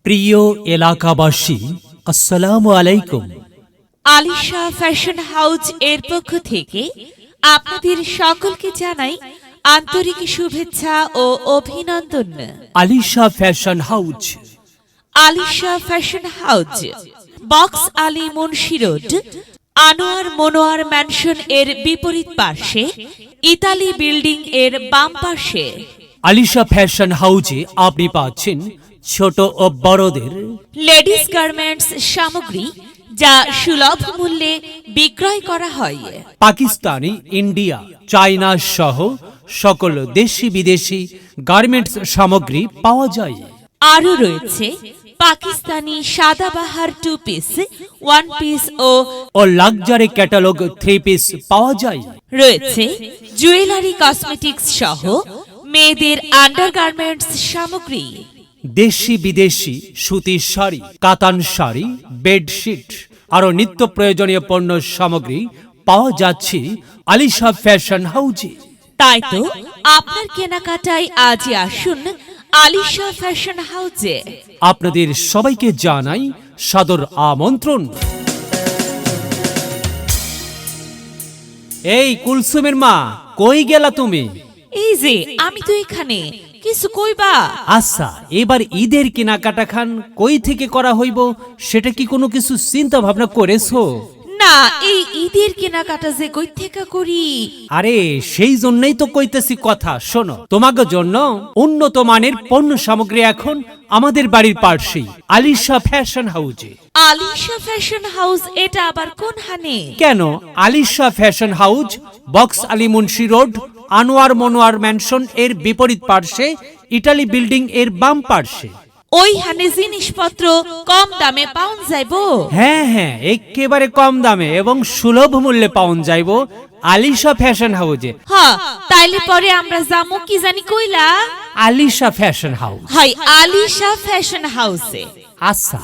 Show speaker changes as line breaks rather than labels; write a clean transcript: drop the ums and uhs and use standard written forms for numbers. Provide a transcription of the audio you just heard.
প্রিয় এলাকাবাসী, আসসালামু আলাইকুম।
আলিশা ফ্যাশন হাউস এর পক্ষ থেকে আপনাদের সকলকে জানাই আন্তরিক শুভেচ্ছা ও অভিনন্দন।
Alisha fashion house,
Alisha fashion house, box Ali Munshi road, Anwar Monowar mansion এর বিপরীত পার্শ্বে, ইতালি বিল্ডিং এর বাম পাশে।
আলিশা ফ্যাশন হাউজে আপনি পাচ্ছেন ছোট ও বড়দের
লেডিস গার্মেন্টস সামগ্রী যা সুলভ মূল্যে বিক্রয় করা হয়।
পাকিস্তানি, ইন্ডিয়া, চায়না সহ সকল দেশি বিদেশি গার্মেন্টস সামগ্রী পাওয়া যায়।
আরও রয়েছে পাকিস্তানি সাদাবাহার 2 পিস, 1 পিস
ও লাক্সারি ক্যাটালগ 3 পিস পাওয়া যায়।
রয়েছে জুয়েলারি, কসমেটিক্স সহ মেয়েদের আন্ডারগার্মেন্টস সামগ্রী।
দেশি বিদেশি সুতির শাড়ি, কাতান শাড়ি, বেডশিট আরো নিত্য প্রয়োজনীয় পণ্য সামগ্রী পাওয়া যাচ্ছে আলিশা ফ্যাশন হাউজে।
তাই তো আপনার কেনাকাটায় আজই আসুন আলিশা ফ্যাশন হাউজে।
আপনাদের সবাইকে জানাই সাদর আমন্ত্রণ। এই কুলসুমের মা, কই গেলা তুমি?
এই যে আমি তো এখানে, কিছু কইবা?
আচ্ছা, এবার ঈদের কেনাকাটা খান কই থেকে করা হইব সেটা কি কোনো কিছু চিন্তা ভাবনা করেছো?
না, এই ঈদের কেনাকাটা যে কই থেকে করি?
আরে সেই জন্যই তো কইতেছি কথা। শোনো, তোমাদের জন্য উন্নত মানের পণ্য সামগ্রী এখন আমাদের বাড়ির পাশেই আলিশা ফ্যাশন হাউজে।
আলিশা ফ্যাশন হাউস এটা আবার কোন হানে?
কেন, Alisha fashion house box Ali Munshi road, Anwar Monowar mansion এর বিপরীত পার্শ্বে, ইটালি বিল্ডিং এর বাম পার্শ্বে।
ওই হানে জিনিসপত্র কম দামে পাওয়া যাইবো?
হ্যাঁ হ্যাঁ, একেবারে কম দামে এবং সুলভ মূল্যে পাওয়া যাইব আলিশা ফ্যাশন হাউজে।
হ্যাঁ, তাইলে পরে আমরা যামু কি জানি কইলা?
Alisha fashion house.
হয় আলিশা ফ্যাশন হাউসে।
আচ্ছা।